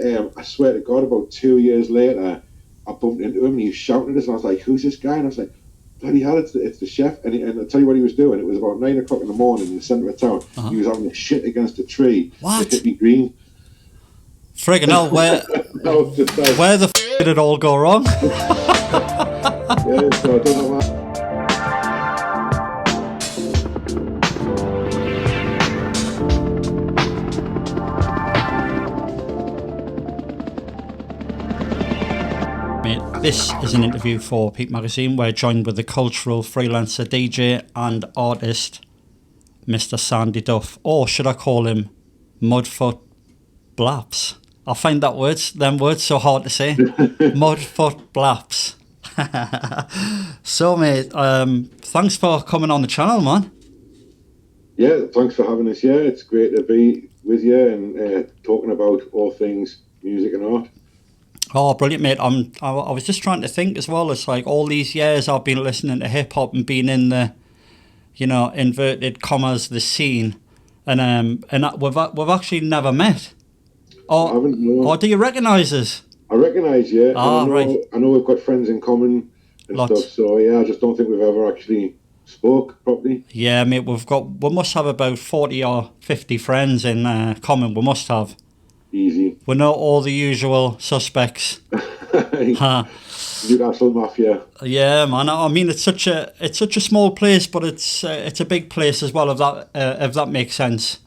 I swear to God, about 2 years later, I bumped into him and he was shouting at us, and I was like, "Who's this guy?" And I was like, "Bloody hell, it's the chef!" And I'll tell you what he was doing. It was about 9 o'clock in the morning in the centre of town. He was having a shit against a tree. What? It hit me green. Friggin' hell, where the did it all go wrong? Yeah, so I don't know why. This is an interview for peep-Magazine. We're joined with the cultural freelancer, DJ and artist, Mr. Sandy Duff, or should I call him Mudfoot Blaps? I find them words so hard to say. Mudfoot Blaps. So, mate, thanks for coming on the channel, man. Yeah, thanks for having us. Yeah, it's great to be with you and talking about all things music and art. Oh, brilliant, mate. I was just trying to think as well. It's like all these years I've been listening to hip-hop and been in the, inverted commas, the scene. And we've actually never met. I haven't, no. Or do you recognise us? I recognise you. Ah, right. I know we've got friends in common and Lots. stuff. So, yeah, I just don't think we've ever actually spoke properly. Yeah, mate, we must have about 40 or 50 friends in common. We must have. Easy. We know all the usual suspects. Newcastle Mafia. Yeah, man. I mean, it's such a small place, but it's a big place as well. If that makes sense.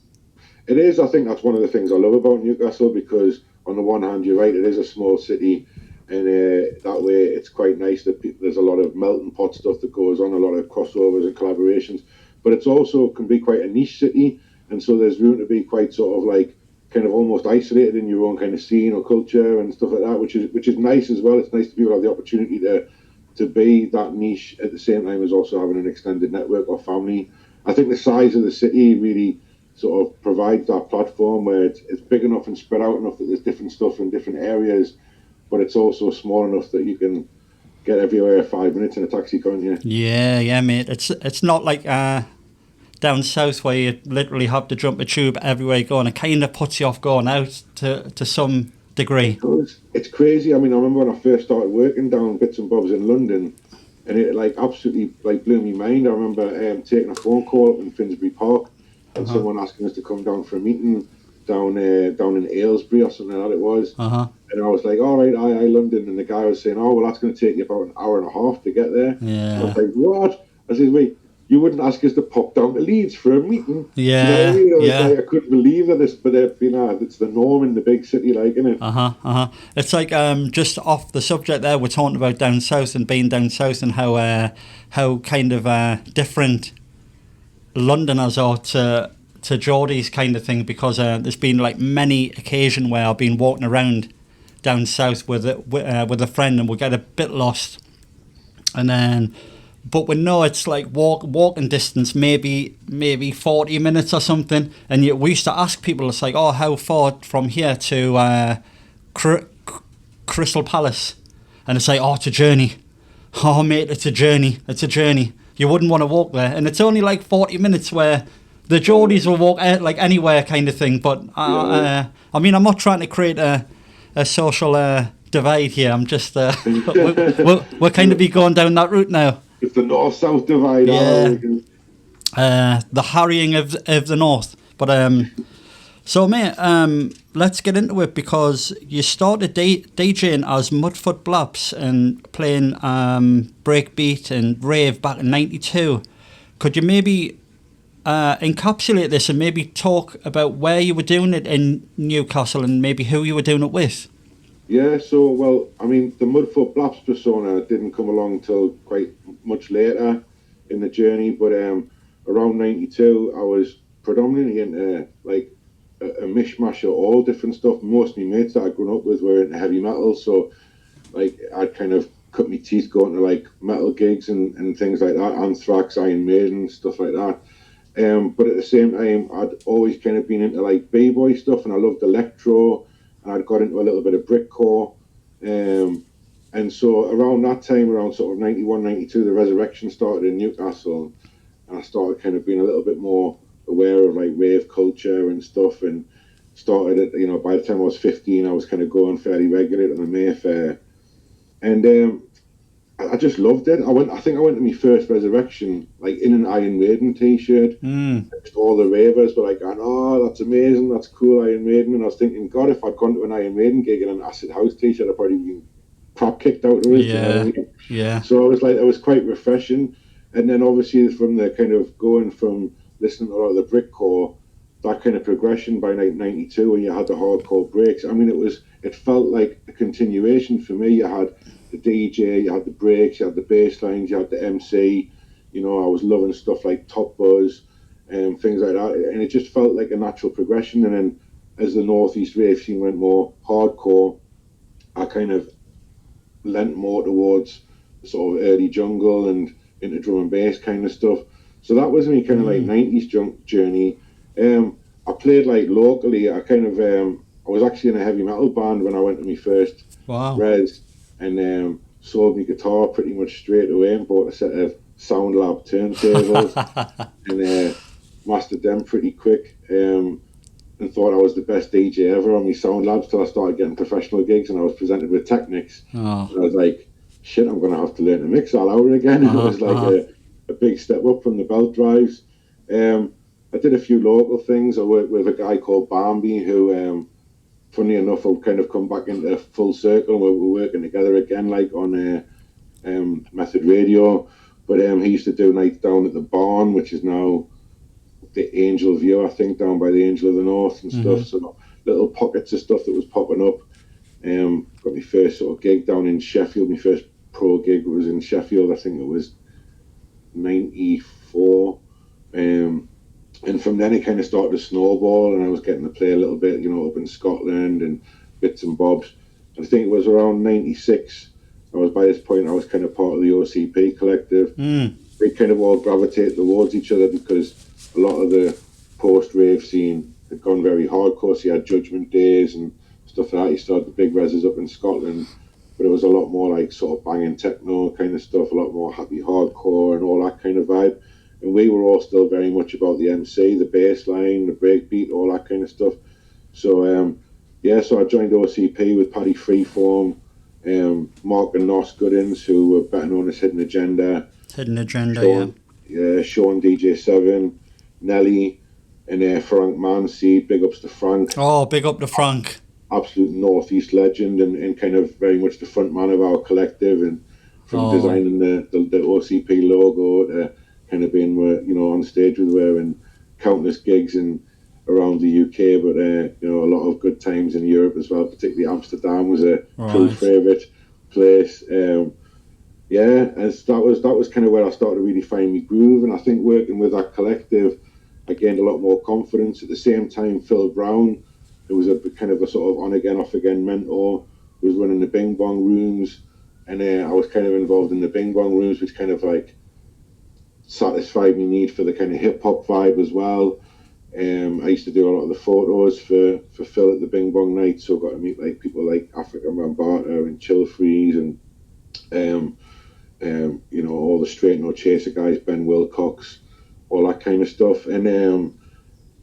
It is. I think that's one of the things I love about Newcastle, because on the one hand, you're right, it is a small city, and that way it's quite nice that there's a lot of melting pot stuff that goes on, a lot of crossovers and collaborations. But it's also can be quite a niche city, and so there's room to be quite sort of like kind of almost isolated in your own kind of scene or culture and stuff like that, which is nice as well. It's nice to be able to have the opportunity to be that niche at the same time as also having an extended network or family. I think the size of the city really sort of provides that platform where it's big enough and spread out enough that there's different stuff in different areas, but it's also small enough that you can get everywhere 5 minutes in a taxi, can't you? Yeah, mate. It's not like down south where you literally have to jump a tube everywhere you go, and it kind of puts you off going out to some degree. It's crazy. I mean, I remember when I first started working down bits and bobs in London, and it like absolutely like blew my mind. I remember taking a phone call up in Finsbury Park and someone asking us to come down for a meeting down in Aylesbury or something like that it was. And I was like, all right, aye, London. And the guy was saying, oh, well, that's going to take you about an hour and a half to get there. Yeah. And I was like, what? I said, wait, you wouldn't ask us to pop down to Leeds for a meeting. Yeah, you know what I mean? Like, I couldn't believe that it's the norm in the big city, like, innit? It's like just off the subject there, we're talking about down south and being down south and how kind of different Londoners are to Geordie's kind of thing, because there's been like many occasions where I've been walking around down south with a friend and we'll get a bit lost, and then. But we know it's like walking distance, maybe 40 minutes or something. And we used to ask people, it's like, oh, how far from here to Crystal Palace? And it's like, oh, it's a journey. Oh, mate, it's a journey. It's a journey. You wouldn't want to walk there. And it's only like 40 minutes where the Geordies will walk like anywhere kind of thing. But, I mean, I'm not trying to create a social divide here. I'm just, we're kind of be going down that route now. It's the north-south divide. Yeah. The harrying of the north. But so, mate, let's get into it, because you started DJing as Mudfoot Blaps and playing breakbeat and rave back in '92. Could you maybe encapsulate this and maybe talk about where you were doing it in Newcastle and maybe who you were doing it with? Yeah, so, well, I mean, the Mudfoot Blaps persona didn't come along till quite much later in the journey, but around '92, I was predominantly into, like, a mishmash of all different stuff. Most of my mates that I'd grown up with were into heavy metal, so, like, I'd kind of cut my teeth going to, like, metal gigs and things like that, Anthrax, Iron Maiden, stuff like that. But at the same time, I'd always kind of been into, like, b-boy stuff, and I loved electro, and I'd got into a little bit of brickcore, and so around that time, around sort of '91, '92, the Resurrection started in Newcastle, and I started kind of being a little bit more aware of like rave culture and stuff, and started it, by the time I was 15, I was kind of going fairly regularly to the Mayfair. And I just loved it. I think I went to my first resurrection like in an Iron Maiden t-shirt. Just all the ravers were like, "Oh, that's amazing, that's cool, Iron Maiden." And I was thinking, God, if I'd gone to an Iron Maiden gig in an Acid House t-shirt, I'd probably been crap kicked out of it. You know what I mean? Yeah. So I was like, it was quite refreshing. And then obviously from the kind of going from listening to a lot of the Brickcore, that kind of progression by 92 when you had the hardcore breaks. I mean, it felt like a continuation for me. You had the DJ, you had the breaks, you had the bass lines, you had the MC. I was loving stuff like Top Buzz and things like that. And it just felt like a natural progression. And then as the Northeast rave scene went more hardcore, I kind of lent more towards sort of early jungle and into drum and bass kind of stuff. So that was my kind of like 90s journey. I played like locally. I was actually in a heavy metal band when I went to my first res, and sold my guitar pretty much straight away and bought a set of Sound Lab turntables and mastered them pretty quick. And thought I was the best DJ ever on my Sound Labs till I started getting professional gigs and I was presented with Technics. And I was like, shit, I'm going to have to learn to mix all over again. It was like a big step up from the belt drives. I did a few local things. I worked with a guy called Bambi who, funny enough, I've kind of come back into full circle. We're working together again, like on Method Radio. But he used to do nights down at the Barn, which is now the Angel View, I think, down by the Angel of the North and stuff. So little pockets of stuff that was popping up. Got my first sort of gig down in Sheffield. My first pro gig was in Sheffield. I think it was 94. And from then it kind of started to snowball, and I was getting to play a little bit, up in Scotland and bits and bobs. I think it was around 96. By this point, I was kind of part of the OCP Collective. We kind of all gravitated towards each other because a lot of the post-rave scene had gone very hardcore. So you had Judgment Days and stuff like that. You started the big reses up in Scotland, but it was a lot more like sort of banging techno kind of stuff, a lot more happy hardcore and all that kind of vibe. And we were all still very much about the MC, the bass line, the breakbeat, all that kind of stuff. So, so I joined OCP with Paddy Freeform, Mark and Nos Goodins, who were better known as Hidden Agenda. Sean, yeah. Sean DJ7, Nelly, and Frank Manseed. Big ups to Frank. Oh, big up to Frank. Absolute Northeast legend and kind of very much the front man of our collective. And from designing the OCP logo to kind of being, on stage with wearing countless gigs around the UK, but a lot of good times in Europe as well. Particularly Amsterdam was a true favourite place. And that was kind of where I started to really find my groove. And I think working with that collective, I gained a lot more confidence. At the same time, Phil Brown, who was a kind of a sort of on again, off again mentor, who was running the Bing Bong rooms, and I was kind of involved in the Bing Bong rooms, which kind of like satisfied my need for the kind of hip hop vibe as well. I used to do a lot of the photos for Phil at the Bing Bong night, so I got to meet like people like African Bambaataa and Chill Freeze and all the Straight No Chaser guys, Ben Wilcox, all that kind of stuff. And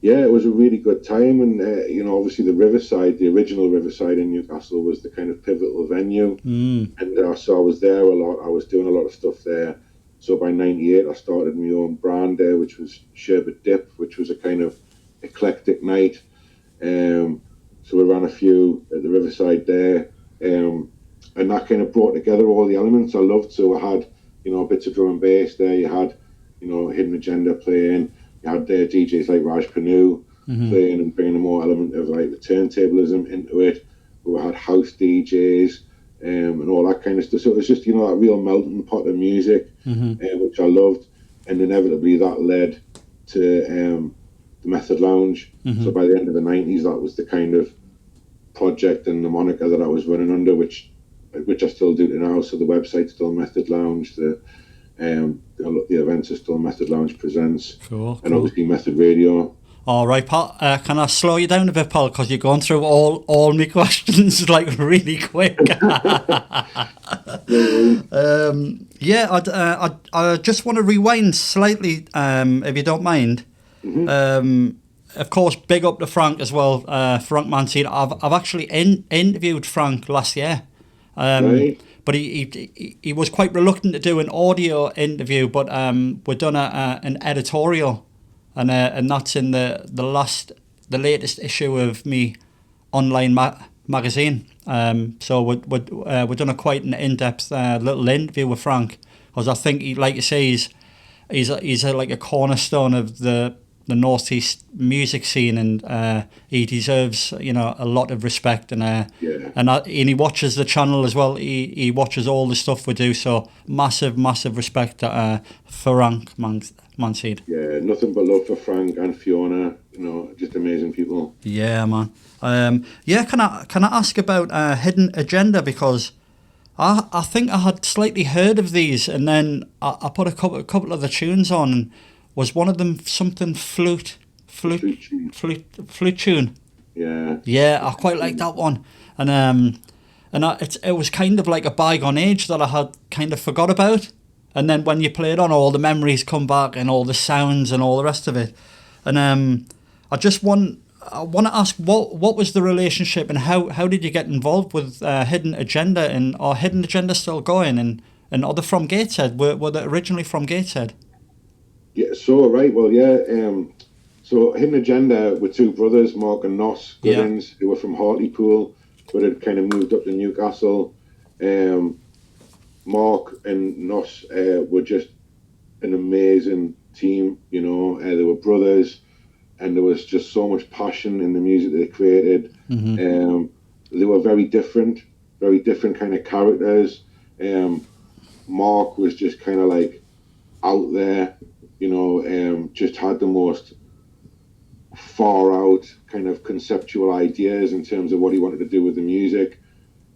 it was a really good time. And obviously the Riverside, the original Riverside in Newcastle, was the kind of pivotal venue. And so I was there a lot. I was doing a lot of stuff there. So by 98, I started my own brand there, which was Sherbet Dip, which was a kind of eclectic night. So we ran a few at the Riverside there. And that kind of brought together all the elements I loved. So I had, bits of drum and bass there. You had, Hidden Agenda playing. You had DJs like Raj Panu playing and bringing a more element of like the turntablism into it. We had house DJs. And all that kind of stuff. So it was just, that real melting pot of music, which I loved. And inevitably that led to the Method Lounge. So by the end of the 90s, that was the kind of project and the moniker that I was running under, which I still do now. So the website's still Method Lounge. The events are still Method Lounge Presents. Cool. And obviously Method Radio. All right, Paul. Can I slow you down a bit, Paul? Because you're going through all my questions like really quick. I just want to rewind slightly, if you don't mind. of course, big up to Frank as well, Frank Mancini. I've actually interviewed Frank last year. Right. But he was quite reluctant to do an audio interview, but we've done an editorial, and that's in the latest issue of me online magazine. So we've done a quite an in-depth little interview with Frank, because I think he, like you say, he's like a cornerstone of the Northeast music scene, and he deserves a lot of respect, and he watches the channel as well. He watches all the stuff we do, so massive respect for Frank Mancini. Yeah, nothing but love for Frank and Fiona. Just amazing people. Yeah, man. Can I ask about Hidden Agenda, because I think I had slightly heard of these, and then I put a couple of the tunes on, and was one of them something flute tune? Yeah. Yeah, I quite like that one, and it was kind of like a bygone age that I had kind of forgot about, and then when you play it on, all the memories come back and all the sounds and all the rest of it, and I want to ask what was the relationship, and how did you get involved with Hidden Agenda, and are Hidden Agenda still going, and are they from Gateshead? Were they originally from Gateshead? Yeah, so right, well, yeah. So Hidden Agenda were two brothers, Mark and Nos Goodins, who were from Hartlepool, but had kind of moved up to Newcastle. Mark and Nos were just an amazing team. They were brothers, and there was just so much passion in the music that they created. Mm-hmm. They were very different kind of characters. Mark was just kind of like out there. Just had the most far out kind of conceptual ideas in terms of what he wanted to do with the music.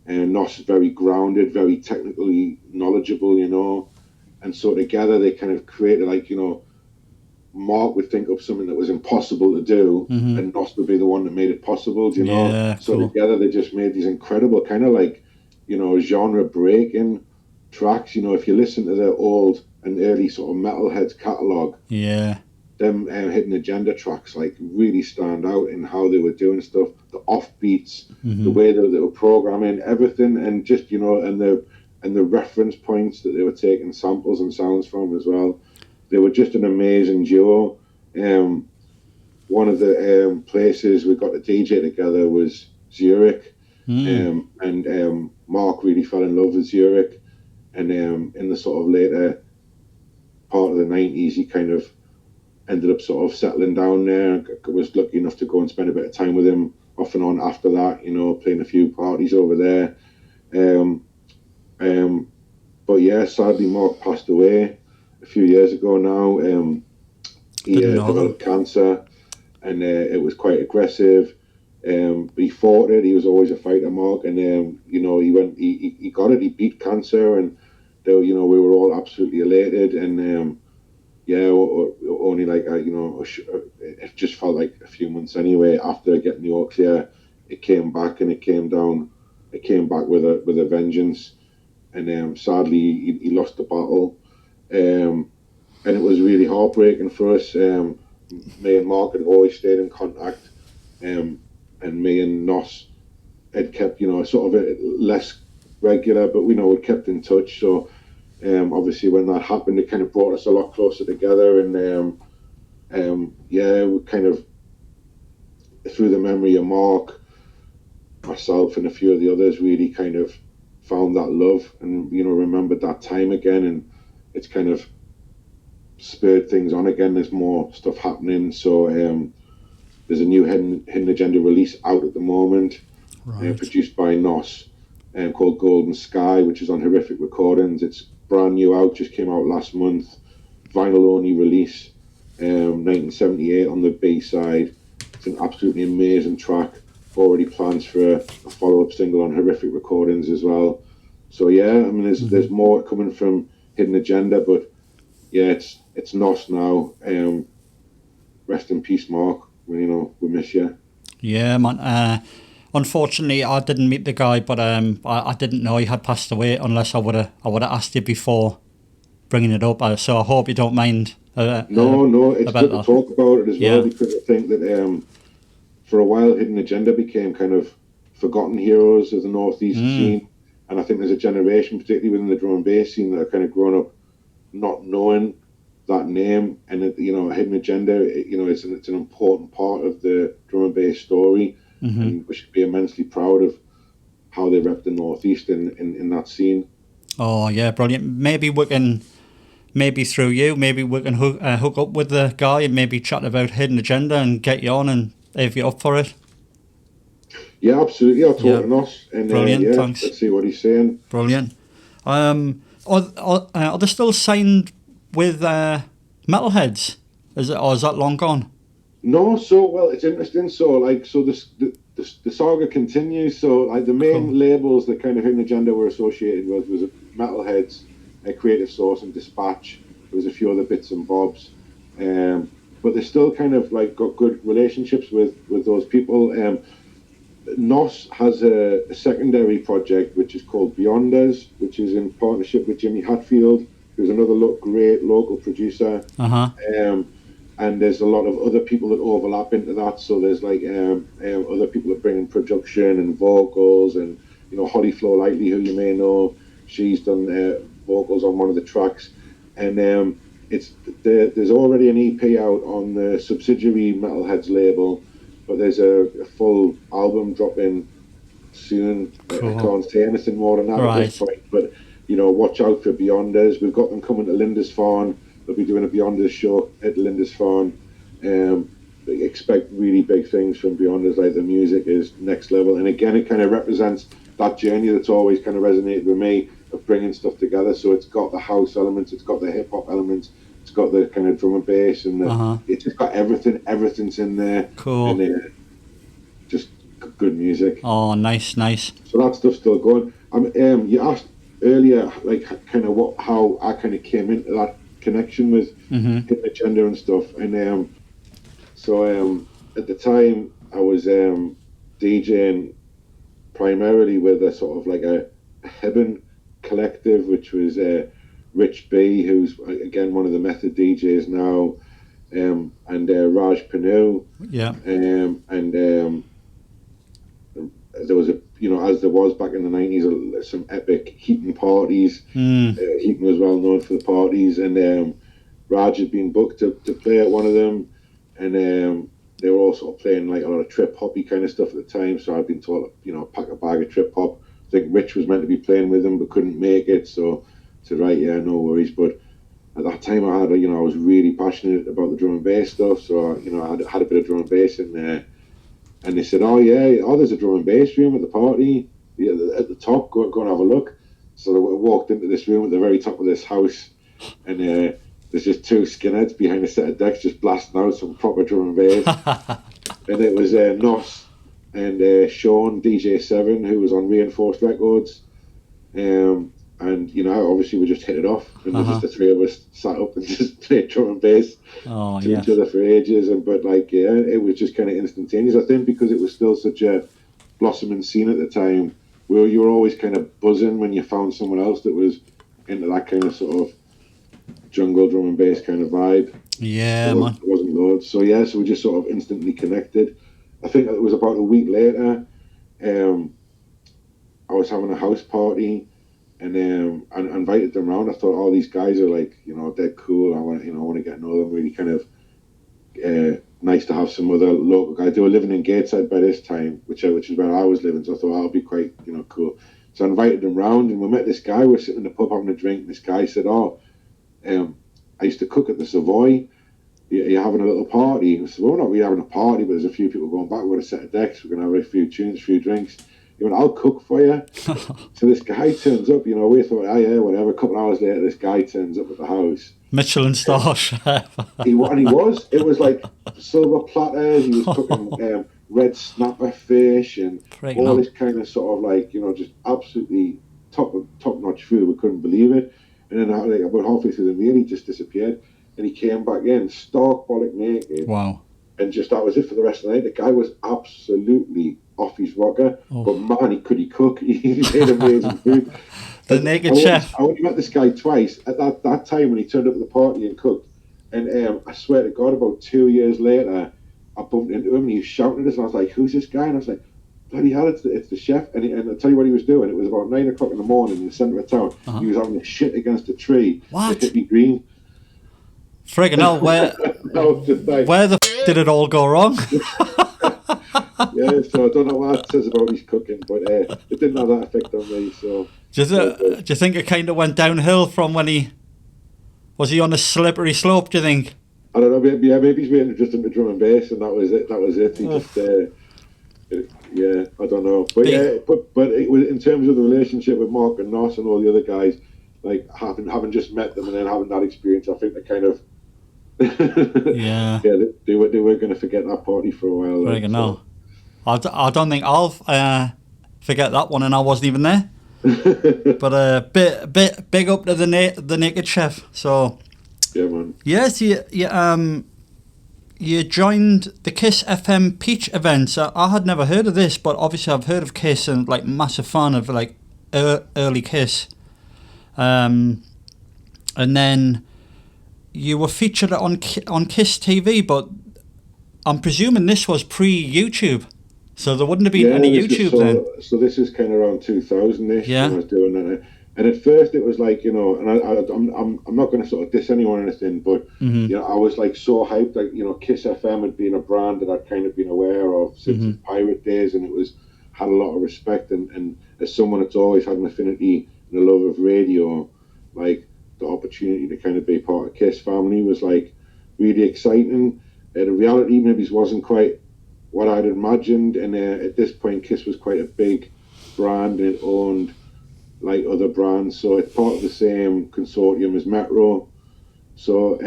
And Nos very grounded, very technically knowledgeable, and so together they kind of created Mark would think of something that was impossible to do, and Nos would be the one that made it possible, Yeah, so cool. together they just made these incredible kind of genre breaking tracks. If you listen to the old and early sort of metalheads catalogue, them Hidden Agenda tracks really stand out in how they were doing stuff, the offbeats, the way that they were programming everything, and just and the reference points that they were taking samples and sounds from as well. They were just an amazing duo. One of the places we got to DJ together was Zurich, and Mark really fell in love with Zurich, and in the sort of later part of the 90s, he kind of ended up sort of settling down there. I was lucky enough to go and spend a bit of time with him off and on after that, playing a few parties over there. But yeah, sadly, Mark passed away a few years ago now. He developed cancer, and it was quite aggressive. But he fought it. He was always a fighter, Mark, and he got it. He beat cancer, and we were all absolutely elated. And only it just felt like a few months anyway after getting the all clear, it came back, and it came back with a vengeance. And sadly, he lost the battle. And it was really heartbreaking for us. Me and Mark had always stayed in contact, and me and Nos had kept, sort of less regular, but we had kept in touch. So obviously when that happened, it kind of brought us a lot closer together, and we kind of, through the memory of Mark, myself and a few of the others really kind of found that love, and remembered that time again, and it's kind of spurred things on again. There's more stuff happening, so there's a new Hidden Agenda release out at the moment, produced by Nos, called Golden Sky, which is on Horrific Recordings. It's brand new out, just came out last month, vinyl only release, 1978 on the B side. It's an absolutely amazing track. Already plans for a follow-up single on Horrific Recordings as well. So yeah, I mean, there's more coming from Hidden Agenda, but yeah, it's Nos now. Rest in peace, Mark. We miss you. Yeah, man. Unfortunately, I didn't meet the guy, but I didn't know he had passed away unless I would have asked you before bringing it up. So I hope you don't mind No, it's about good to that. talk about it as Yeah. well, because I think that for a while Hidden Agenda became kind of forgotten heroes of the Northeast scene, and I think there's a generation, particularly within the drum and bass scene, that are kind of grown up not knowing that name, and Hidden Agenda, it's an important part of the drum and bass story, and we should be immensely proud of how they rep the Northeast in that scene. Oh yeah, brilliant. Maybe through you, maybe we can hook up with the guy and maybe chat about Hidden Agenda and get you on, and if you're up for it. Yeah, absolutely. I'll talk to Nos, and Brilliant, thanks. let's see what he's saying. Brilliant. Are they still signed with Metalheads? Or is that long gone? No, well, it's interesting. So the saga continues. So like the main labels that kind of Hidden Agenda were associated with was Metalheads, Creative Source, and Dispatch. There was a few other bits and bobs, but they still kind of like got good relationships with those people. Nos has a secondary project which is called Beyond Us, which is in partnership with Jimmy Hatfield, who's another great local producer. And there's a lot of other people that overlap into that. So there's like other people that bring in production and vocals, and Holly Flo Lightly, who you may know, she's done vocals on one of the tracks, and there's already an EP out on the subsidiary Metalheads label, but there's a full album dropping soon. Cool. I can't say anything more than that at this point, but watch out for Beyond Us. We've got them coming to Lindisfarne. They'll be doing a Beyond Us show at Lindisfarne. Expect really big things from Beyond Us. Like, the music is next level, and again, it kind of represents that journey that's always kind of resonated with me of bringing stuff together. So it's got the house elements, it's got the hip hop elements, it's got the kind of drum and bass, and it's just got everything. Everything's in there. Cool. And just good music. Oh, nice. So that stuff's still going. You asked earlier, like, kind of how I kind of came into that connection with Hidden Agenda and stuff, and so at the time I was DJing primarily with a sort of like a Hidden Collective, which was Rich B, who's again one of the Method DJs now, and Raj Panu, and there was as there was back in the 90s, some epic Heaton parties. Heaton was well known for the parties, and Raj had been booked to play at one of them, and they were all sort of playing like a lot of trip hoppy kind of stuff at the time. So I'd been told, pack a bag of trip hop. I think Rich was meant to be playing with them but couldn't make it, so I said, right, yeah, no worries. But at that time I was really passionate about the drum and bass stuff, so I had a bit of drum and bass in there. And they said, there's a drum and bass room at the party, at the top, go and have a look. So I walked into this room at the very top of this house, and there's just two skinheads behind a set of decks just blasting out some proper drum and bass. And it was Nos and Sean, DJ7, who was on Reinforced Records. And obviously we just hit it off, and just the three of us sat up and just played drum and bass to each other for ages. But it was just kind of instantaneous. I think because it was still such a blossoming scene at the time, where you were always kind of buzzing when you found someone else that was into that kind of sort of jungle drum and bass kind of vibe. Yeah, man. It wasn't loads. So we just sort of instantly connected. I think it was about a week later, I was having a house party, and invited them around. I thought, these guys are like, dead cool. I want to get to know them. Really kind of nice to have some other local guys. They were living in Gateside by this time, which is where I was living. So I thought that'll be quite cool. So I invited them round, and we met this guy. We were sitting in the pub having a drink. And this guy said, I used to cook at the Savoy. You're having a little party. I said, well, we're not really having a party, but there's a few people going back. We're going to set a decks. We're going to have a few tunes, a few drinks. He went, I'll cook for you. So this guy turns up, we thought, whatever. A couple of hours later, this guy turns up at the house. Michelin star chef. He was. It was like silver platters. He was cooking red snapper fish and all this kind of sort of like, just absolutely top-notch food. We couldn't believe it. And then about halfway through the meal, he just disappeared. And he came back in, stark bollock naked. Wow. And just that was it for the rest of the night. The guy was absolutely off his rocker, but man, could he cook? He made amazing food. The naked chef. I only met this guy twice. At that time when he turned up at the party and cooked, And I swear to God, about 2 years later, I bumped into him and he was shouting at us, and I was like, "Who's this guy?" And I was like, "Bloody hell, it's the chef!" And I'll tell you what he was doing. It was about 9 o'clock in the morning in the centre of town. He was having a shit against a tree. What? The hippie green. Friggin' hell, where the did it all go wrong? Yeah, so I don't know what it says about his cooking, but it didn't have that effect on me. So do you think it kind of went downhill from when was he on a slippery slope? Do you think? I don't know. Maybe he's been just into drum and bass, and that was it. He just, I don't know. But but it was, in terms of the relationship with Mark and Nos and all the other guys, like having just met them and then having that experience, I think they kind of they were going to forget that party for a while. Friggin' hell. I don't think I'll forget that one, and I wasn't even there. But big up to the Naked Chef. So yeah, man. Yes, you joined the Kiss FM Peach events. I had never heard of this, but obviously I've heard of Kiss and like massive fan of like early Kiss. And then you were featured on Kiss TV, but I'm presuming this was pre-YouTube. So there wouldn't have been any YouTube then. So this is kind of around 2000-ish when I was doing that. And at first it was like, and I'm not going to sort of diss anyone or anything, but I was like so hyped, like Kiss FM had been a brand that I'd kind of been aware of since the pirate days, and it had a lot of respect. And as someone that's always had an affinity and a love of radio, like the opportunity to kind of be part of Kiss family was like really exciting. The reality maybe wasn't quite what I'd imagined, and at this point Kiss was quite a big brand and it owned like other brands, so it's part of the same consortium as Metro. So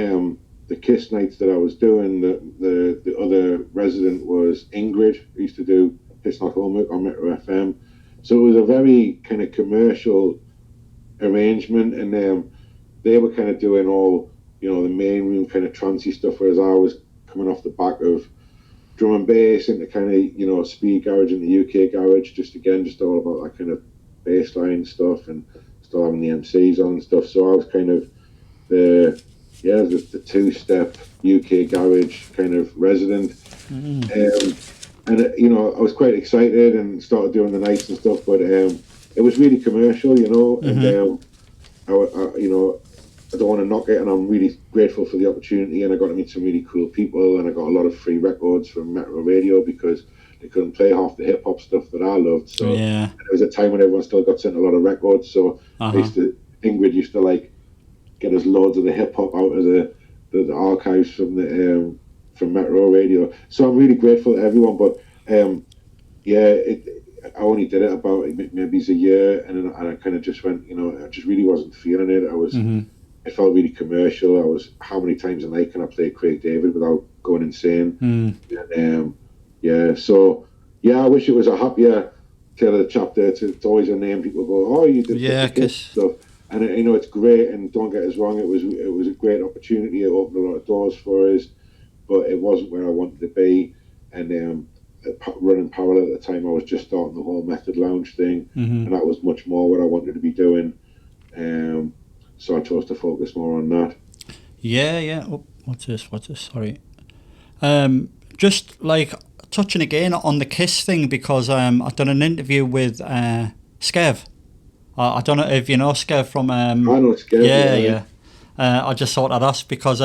the Kiss nights that I was doing, the other resident was Ingrid, who used to do Piss Not Homework on Metro FM. So it was a very kind of commercial arrangement, and they were kind of doing all the main room kind of trancey stuff, whereas I was coming off the back of drum and bass into kind of speed garage and the UK garage, just all about that kind of bassline stuff, and still having the MCs on and stuff. So I was kind of the two-step UK garage kind of resident, and I was quite excited and started doing the nights and stuff, but it was really commercial, and I don't want to knock it, and I'm really grateful for the opportunity, and I got to meet some really cool people, and I got a lot of free records from Metro Radio because they couldn't play half the hip hop stuff that I loved. So there was a time when everyone still got sent a lot of records. So Ingrid used to like get us loads of the hip hop out of the archives from from Metro Radio. So I'm really grateful to everyone. But I only did it about maybe a year, and I kind of just went. I just really wasn't feeling it. I was. It felt really commercial. I was, how many times a night can I play Craig David without going insane? And I wish it was a happier tale of the chapter. It's always a name people go, oh, you did Kiss stuff, and it's great. And don't get us wrong, it was a great opportunity. It opened a lot of doors for us, but it wasn't where I wanted to be. And running parallel at the time, I was just starting the whole Method Lounge thing, and that was much more what I wanted to be doing. So I chose to focus more on that. Yeah. Oh, what's this? Sorry. Just like touching again on the Kiss thing, because I've done an interview with Skev. I don't know if you know Skev from. I know Skev. Yeah. I just thought I'd ask because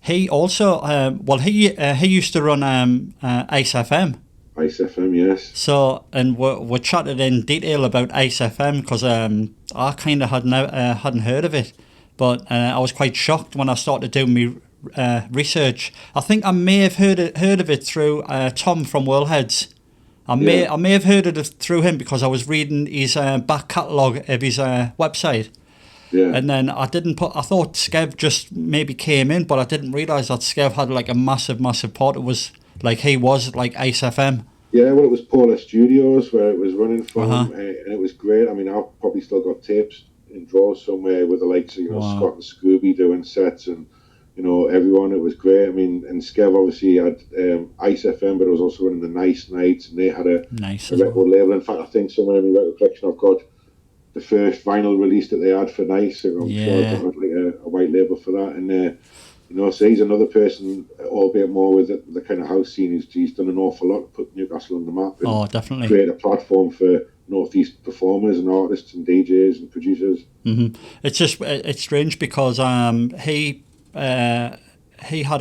he also he used to run Ace FM. Ice FM, yes. So, and we chatted in detail about Ice FM because I kind of hadn't heard of it, but I was quite shocked when I started doing my research. I think I may have heard of it through Tom from Whirlheads. I may have heard of it through him because I was reading his back catalogue of his website. Yeah. And then I thought Skev just maybe came in, but I didn't realise that Skev had like a massive part. It was like he was like Ace FM. Yeah, well, it was Paula Studios where it was running from, and it was great. I mean, I've probably still got tapes in drawers somewhere with the likes of Scott and Scooby doing sets, and everyone. It was great. I mean, and Skev obviously had Ice FM, but it was also running the Nice Nights, and they had a record label. In fact, I think somewhere in my record collection I've got the first vinyl release that they had for Nice. So I'm sure I got like a white label for that, and You know, so he's another person, albeit more with the kind of house scene. He's done an awful lot to put Newcastle on the map and definitely create a platform for Northeast performers and artists and DJs and producers. It's strange because he had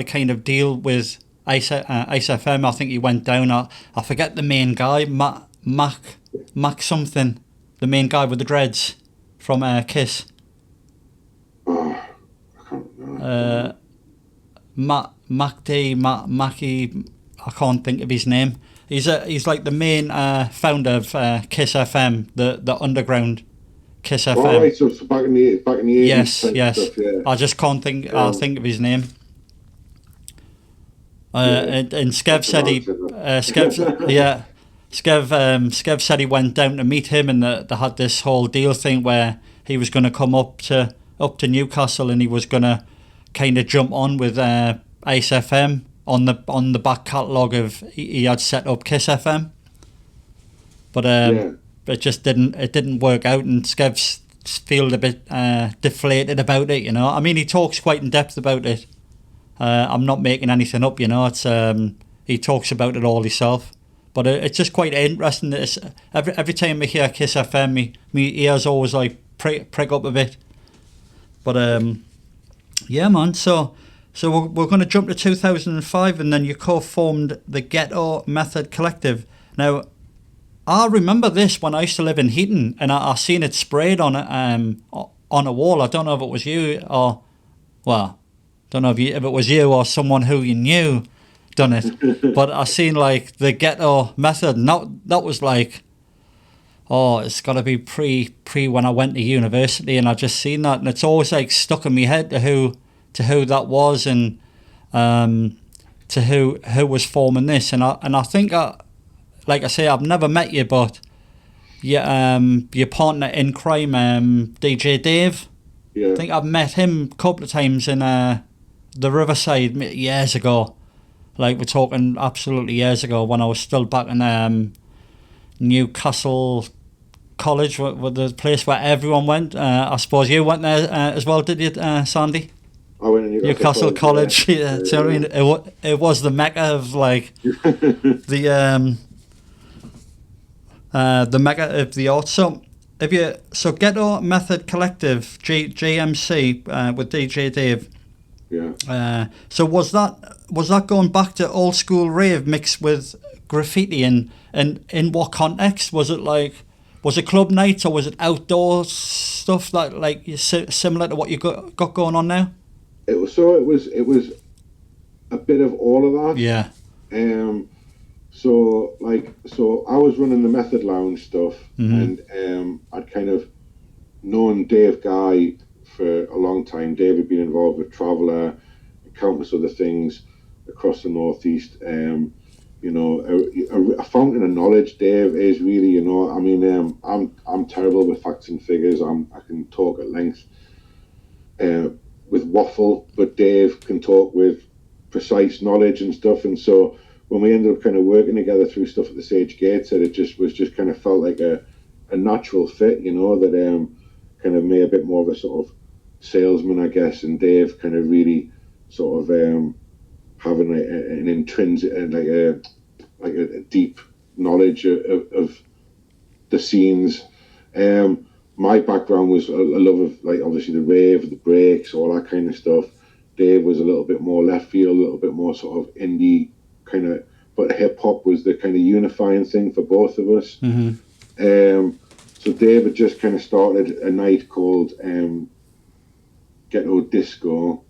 a kind of deal with Ice FM. I think he went down. I forget the main guy, Mac something, the main guy with the dreads from Kiss. Oh, I can't remember. Mackie, I can't think of his name. He's like the main founder of Kiss FM, the underground Kiss FM. Oh, right, so back in the 80s. Yes. Stuff, yeah. I just can't think. I'll think of his name. And Skev said Skev said he went down to meet him, and they had this whole deal thing where he was going to come up to Newcastle, and he was going to kind of jump on with Ice FM on the back catalogue of he had set up Kiss FM, but it just didn't work out, and Skev's feel a bit deflated about it. You know, I mean, he talks quite in depth about it. I'm not making anything up. You know, it's he talks about it all himself. But it's just quite interesting that every time I hear Kiss FM, me ears always like prick up a bit. But yeah, man. So we're going to jump to 2005, and then you co-formed the Ghetto Method Collective. Now, I remember this when I used to live in Heaton, and I seen it sprayed on a wall. I don't know if it was you or, well, don't know if it was you or someone who you knew done it, but I seen like the Ghetto Method, and that was like, oh, it's got to be pre when I went to university, and I just seen that, and it's always like stuck in my head to who that was, and to who was forming this, and I think like I say, I've never met you, but your partner in crime, DJ Dave, I think I've met him a couple of times in the Riverside years ago. Like, we're talking absolutely years ago when I was still back in Newcastle College, with the place where everyone went. I suppose you went there as well, did you, Sandy? I went to Newcastle College. Yeah. So I mean, it was the mecca of like the mecca of the arts. So Ghetto Method Collective, GMC, with DJ Dave. Yeah. So was that going back to old school rave mixed with graffiti, and in what context? Was it club nights, or was it outdoor stuff that like similar to what you got going on now? It was a bit of all of that. Yeah. So I was running the Method Lounge stuff, and I'd kind of known Dave Guy for a long time. Dave had been involved with Traveller and countless other things across the Northeast. You know, a fountain of knowledge. Dave is really, you know, I mean, I'm terrible with facts and figures. I can talk at length with waffle, but Dave can talk with precise knowledge and stuff. And so when we ended up kind of working together through stuff at the Sage Gates, it just kind of felt like a natural fit, you know, that kind of made a bit more of a sort of salesman, I guess, and Dave kind of really sort of having an intrinsic, like a deep knowledge of the scenes. My background was a love of, like, obviously the rave, the breaks, all that kind of stuff. Dave was a little bit more left field, a little bit more sort of indie kind of, but hip hop was the kind of unifying thing for both of us. So Dave had just kind of started a night called Ghetto Disco,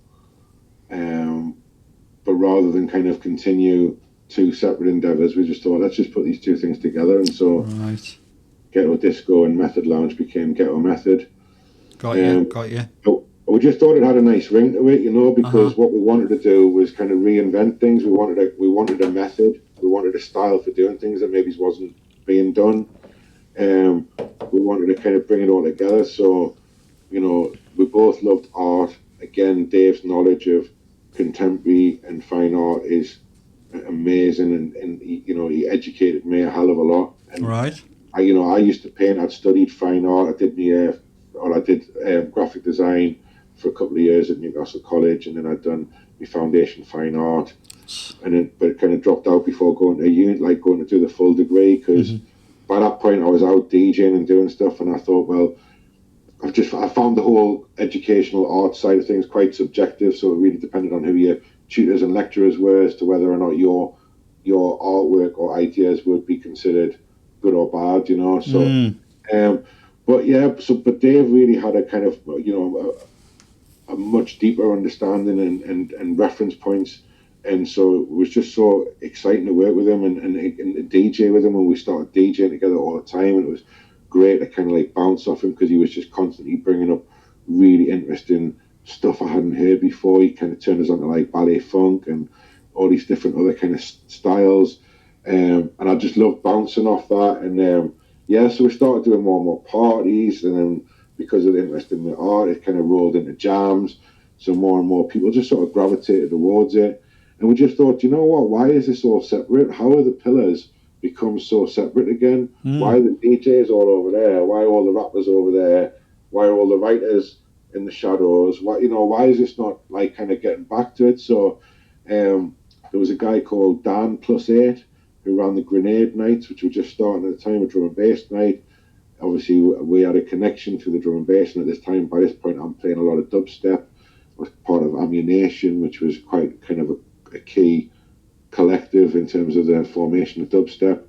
but rather than kind of continue two separate endeavours, we just thought, let's just put these two things together. And so Ghetto Disco and Method Lounge became Ghetto Method. Got you. But we just thought it had a nice ring to it, you know, because what we wanted to do was kind of reinvent things. We wanted a method, we wanted a style for doing things that maybe wasn't being done. We wanted to kind of bring it all together. So, you know, we both loved art. Again, Dave's knowledge of contemporary and fine art is amazing, and he, you know, he educated me a hell of a lot. And I used to paint. I'd studied fine art. I did graphic design for a couple of years at Newcastle College, and then I'd done my foundation fine art, but it kind of dropped out before going to uni, like going to do the full degree, because by that point I was out DJing and doing stuff, and I thought, well, I found the whole educational art side of things quite subjective, so it really depended on who your tutors and lecturers were as to whether or not your artwork or ideas would be considered good or bad, you know. So, but Dave really had a kind of, you know, a much deeper understanding and reference points, and so it was just so exciting to work with him and DJ with him, and we started DJing together all the time, and it was great to kind of like bounce off him because he was just constantly bringing up really interesting stuff I hadn't heard before. He kind of turned us on to like ballet funk and all these different other kind of styles, and I just loved bouncing off that. And so we started doing more and more parties, and then because of the interest in the art, it kind of rolled into jams, so more and more people just sort of gravitated towards it. And we just thought, you know what, why is this all separate? How are the pillars become so separate again? Why are the DJs all over there? Why are all the rappers over there? Why are all the writers in the shadows? Why is this not like kind of getting back to it? So there was a guy called Dan Plus 8 who ran the Grenade Nights, which were just starting at the time, a drum and bass night. Obviously we had a connection to the drum and bass, and at this time, by this point, I'm playing a lot of dubstep. I was part of Ammunition, which was quite kind of a key collective in terms of the formation of dubstep,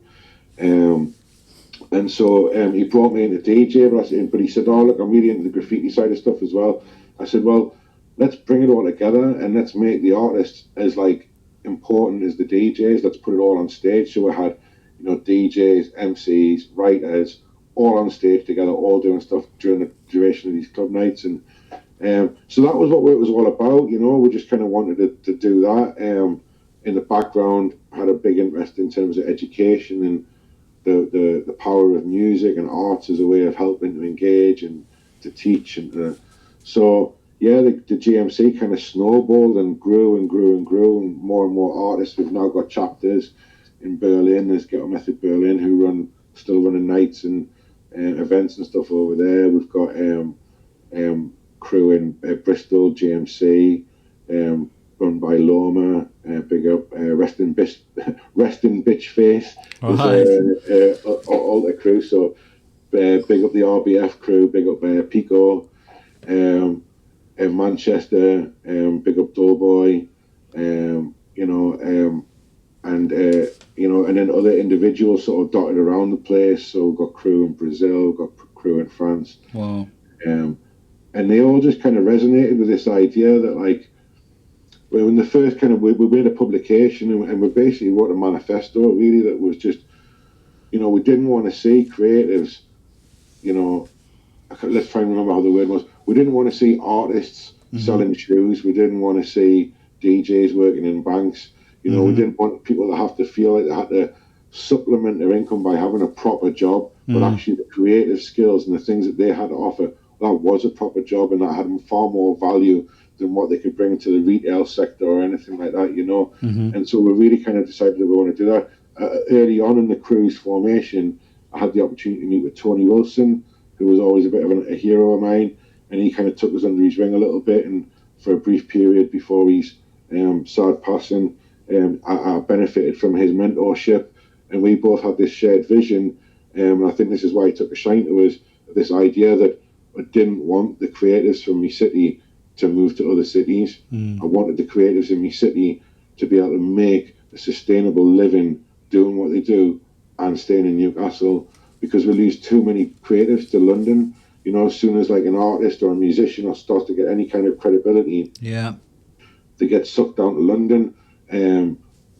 and so he brought me into DJ, but he said, oh look, I'm really into the graffiti side of stuff as well. I said, well, let's bring it all together and let's make the artists as like important as the DJs. Let's put it all on stage. So we had, you know, DJs, MCs, writers, all on stage together, all doing stuff during the duration of these club nights. And so that was what it was all about, you know. We just kind of wanted to do that. In the background, had a big interest in terms of education and the power of music and arts as a way of helping to engage and to teach. And so the GMC kind of snowballed and grew and grew and grew, and more artists. We've now got chapters in Berlin. There's Ghetto Method Berlin, who still running nights and events and stuff over there. We've got crew in Bristol, GMC, run by Loma, big up, rest in bitch face, all the crew. So big up the RBF crew, big up Pico, in Manchester, big up Doughboy, and then other individuals sort of dotted around the place. So we've got crew in Brazil, we've got crew in France. Wow. And they all just kind of resonated with this idea that, like, when the first kind of, we made a publication and we basically wrote a manifesto, really, that was just, you know, we didn't want to see creatives, you know, let's try and remember how the word was. We didn't want to see artists selling shoes. We didn't want to see DJs working in banks. You know, we didn't want people to have to feel like they had to supplement their income by having a proper job, but actually the creative skills and the things that they had to offer, that was a proper job, and that had far more value than what they could bring to the retail sector or anything like that, you know. And so we really kind of decided that we want to do that. Early on in the crew's formation, I had the opportunity to meet with Tony Wilson, who was always a bit of a hero of mine, and he kind of took us under his wing a little bit, and for a brief period before he's sad passing, I benefited from his mentorship, and we both had this shared vision, and I think this is why he took a shine to us, this idea that I didn't want the creatives from my city to move to other cities. I wanted the creatives in my city to be able to make a sustainable living doing what they do and staying in Newcastle, because we lose too many creatives to London. You know, as soon as like an artist or a musician or starts to get any kind of credibility, they get sucked down to London, and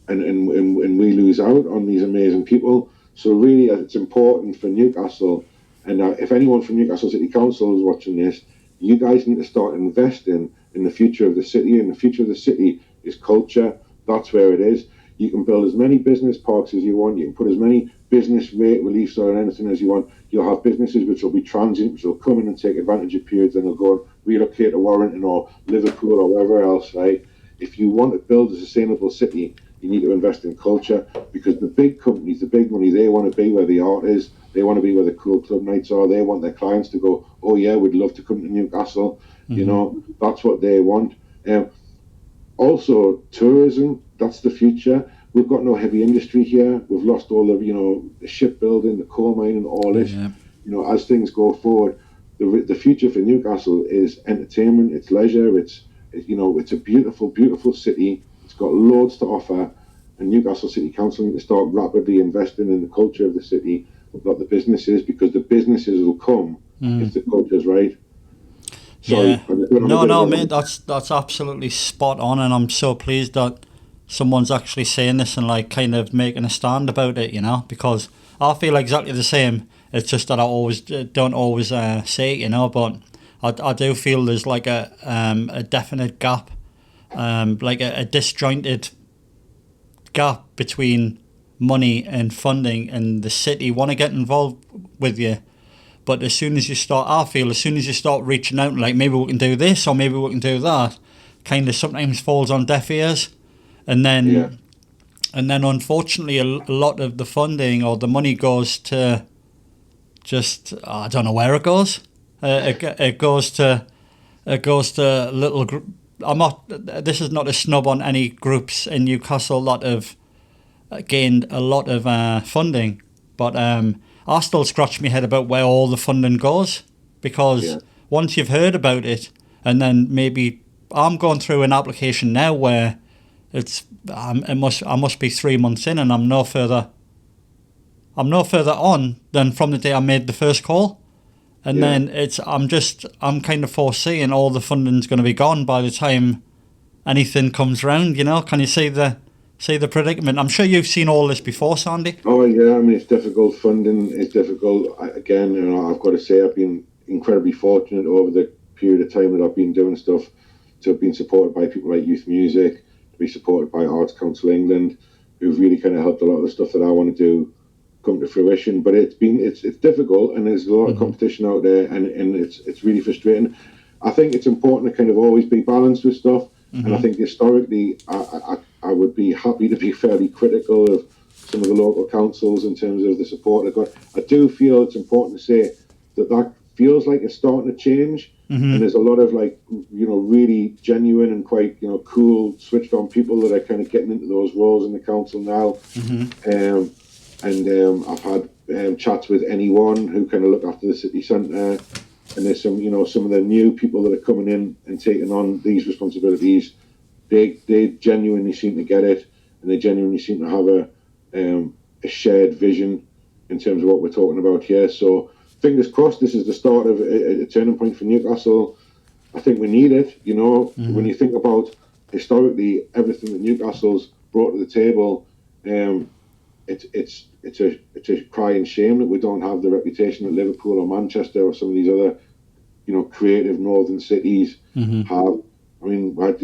we lose out on these amazing people. So really, it's important for Newcastle, and if anyone from Newcastle City Council is watching this, you guys need to start investing in the future of the city, and the future of the city is culture. That's where it is. You can build as many business parks as you want. You can put as many business rate reliefs or anything as you want. You'll have businesses which will be transient, which will come in and take advantage of periods, and they'll go and relocate to Warrington or Liverpool or wherever else, right? If you want to build a sustainable city, you need to invest in culture, because the big companies, the big money, they want to be where the art is. They want to be where the cool club nights are. They want their clients to go, oh yeah, we'd love to come to Newcastle. You know, that's what they want. Also, tourism, that's the future. We've got no heavy industry here. We've lost all of, the shipbuilding, the coal mining, all this. Yeah. As things go forward, the future for Newcastle is entertainment, it's leisure, it's a beautiful, beautiful city. It's got loads to offer, and Newcastle City Council need to start rapidly investing in the culture of the city, not the businesses, because the businesses will come if the culture's right. Sorry, Yeah. No, mate, that's absolutely spot on, and I'm so pleased that someone's actually saying this and like kind of making a stand about it, because I feel exactly the same. It's just that I always don't always say it, but I do feel there's like a definite gap, like a disjointed gap between money and funding, and the city want to get involved with you. But as soon as you start reaching out, like maybe we can do this or maybe we can do that, kind of sometimes falls on deaf ears, and then unfortunately a lot of the funding or the money goes to just I don't know where it goes. It goes to little. I'm not. This is not a snub on any groups in Newcastle that have gained a lot of funding, but I still scratch my head about where all the funding goes, because once you've heard about it, and then maybe I'm going through an application now where I must be 3 months in, and I'm no further on than from the day I made the first call, and then I'm kind of foreseeing all the funding's going to be gone by the time anything comes round. Can you see the predicament? I'm sure you've seen all this before, Sandy. Oh yeah, I mean it's difficult. Funding is difficult. Again, I've got to say I've been incredibly fortunate over the period of time that I've been doing stuff to have been supported by people like Youth Music, to be supported by Arts Council England, who've really kind of helped a lot of the stuff that I want to do come to fruition. But it's difficult, and there's a lot of competition out there, and it's really frustrating. I think it's important to kind of always be balanced with stuff, and I think historically I would be happy to be fairly critical of some of the local councils in terms of the support they've got. I do feel it's important to say that feels like it's starting to change, and there's a lot of really genuine and quite cool, switched on people that are kind of getting into those roles in the council now. I've had chats with anyone who kind of look after the city centre, and there's some of the new people that are coming in and taking on these responsibilities. They genuinely seem to get it, and they genuinely seem to have a shared vision in terms of what we're talking about here. So fingers crossed, this is the start of a turning point for Newcastle. I think we need it. When you think about historically everything that Newcastle's brought to the table, it's a crying shame that we don't have the reputation that Liverpool or Manchester or some of these other creative northern cities have. I mean, we had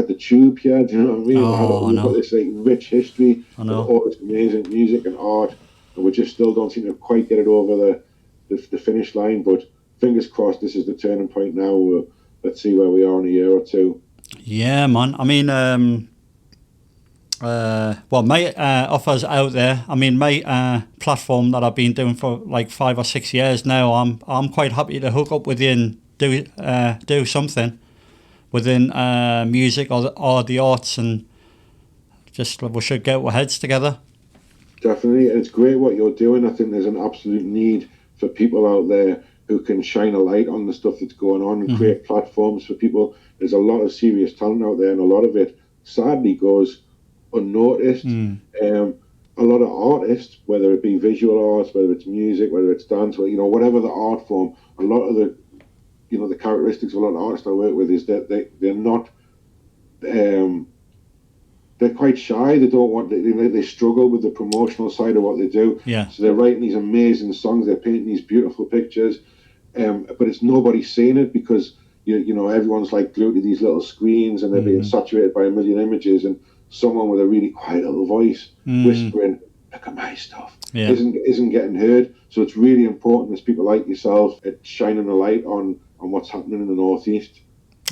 the Tube here. Do you know what I mean? We've got this rich history of all this amazing music and art, and we just still don't seem to quite get it over the finish line. But fingers crossed, this is the turning point now. Let's see where we are in a year or two. Yeah, man. I mean, my offers out there. I mean, my platform that I've been doing for like 5 or 6 years now. I'm quite happy to hook up with you and do something within music or the arts, and just we should get our heads together. Definitely, and it's great what you're doing. I think there's an absolute need for people out there who can shine a light on the stuff that's going on and create platforms for people. There's a lot of serious talent out there, and a lot of it sadly goes unnoticed. A lot of artists, whether it be visual arts, whether it's music, whether it's dance, or whatever the art form, a lot of the the characteristics of a lot of artists I work with is that they're not they're quite shy. They don't want they struggle with the promotional side of what they do. So they're writing these amazing songs, they're painting these beautiful pictures, but it's nobody seeing it because everyone's like glued to these little screens, and they're being saturated by a million images, and someone with a really quiet little voice whispering, "Look at my stuff," isn't getting heard. So it's really important there's people like yourself shining a light on what's happening in the northeast.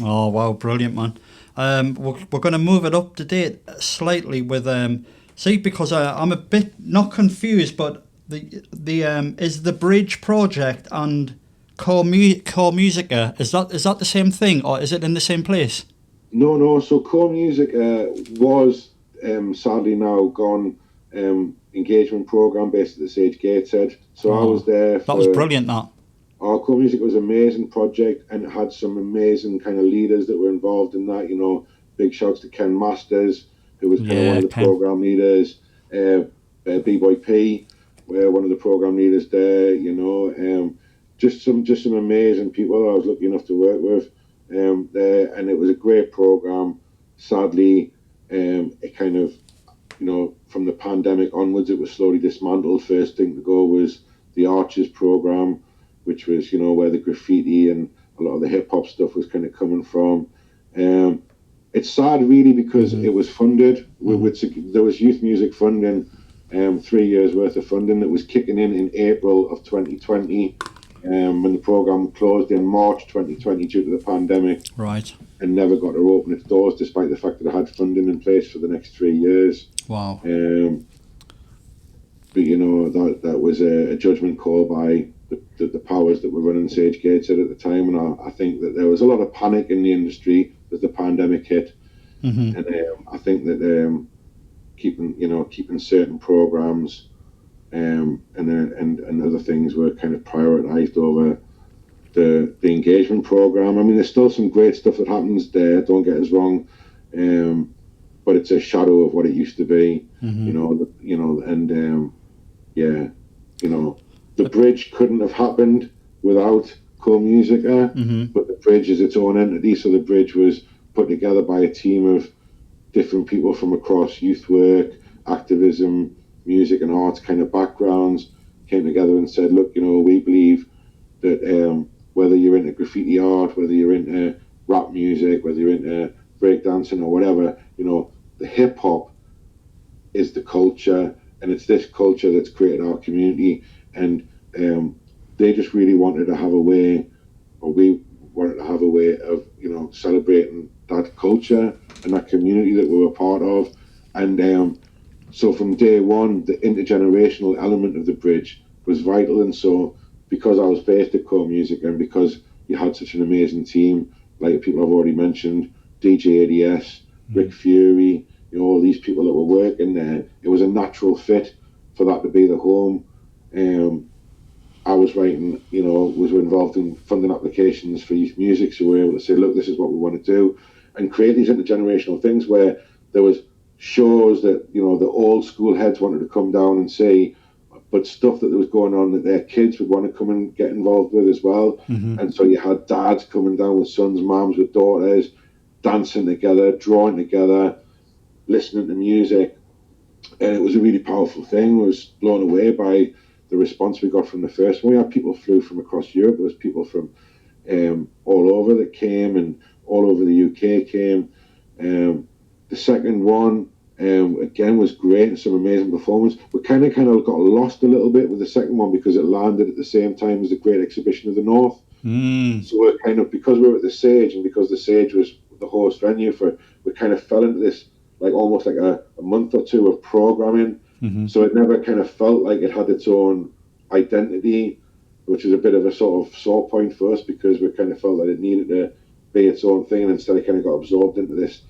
Oh wow, brilliant, man. We're going to move it up to date slightly with because I'm a bit not confused, but the is the Bridge Project and Core Musica, is that the same thing, or is it in the same place? No. So core music was sadly now gone. Engagement program based at the Sage Gateshead. So I was there. That was brilliant. That our core music was an amazing project, and it had some amazing kind of leaders that were involved in that. Big shouts to Ken Masters, who was kind of one of the program leaders. B-Boy P, one of the program leaders there. Just some amazing people I was lucky enough to work with there, and it was a great program. Sadly, it kind of, from the pandemic onwards, it was slowly dismantled. First thing to go was the Archers program, which was, where the graffiti and a lot of the hip hop stuff was kind of coming from. It's sad, really, because it was funded. There was youth music funding, 3 years worth of funding that was kicking in April of 2020, when the program closed in March 2020 due to the pandemic. Right. And never got to open its doors, despite the fact that it had funding in place for the next 3 years. Wow. But that was a judgment call by the powers that were running Sage Gateshead at the time, and I think that there was a lot of panic in the industry as the pandemic hit, and I think that keeping certain programs and other things were kind of prioritised over the engagement program. I mean, there's still some great stuff that happens there. Don't get us wrong, but it's a shadow of what it used to be. The bridge couldn't have happened without core music, but the bridge is its own entity. So the bridge was put together by a team of different people from across youth work, activism, music and arts kind of backgrounds, came together and said, look, we believe that whether you're into graffiti art, whether you're into rap music, whether you're into breakdancing or whatever, the hip hop is the culture, and it's this culture that's created our community. And they just really wanted to have a way, or we wanted to have a way of, celebrating that culture and that community that we were part of. And so from day one, the intergenerational element of the bridge was vital. And so because I was based at Core Music, and because you had such an amazing team, like people I've already mentioned, DJ ADS, Rick Fury, all these people that were working there, it was a natural fit for that to be the home. I was writing, was involved in funding applications for youth music, so we were able to say, look, this is what we want to do, and create these intergenerational things where there was shows that, the old school heads wanted to come down and see, but stuff that was going on that their kids would want to come and get involved with as well. And so you had dads coming down with sons, moms with daughters, dancing together, drawing together, listening to music. And it was a really powerful thing. I was blown away by the response we got from the first one. We had people flew from across Europe. There was people from all over that came, and all over the UK came. The second one, again, was great, and some amazing performance. We kind of got lost a little bit with the second one because it landed at the same time as the Great Exhibition of the North. So we're kind of, because we were at the Sage, and because the Sage was the host venue for, we kind of fell into this almost like a month or two of programming. So it never kind of felt like it had its own identity, which is a bit of a sort of sore point for us, because we kind of felt that it needed to be its own thing, and instead it kind of got absorbed into this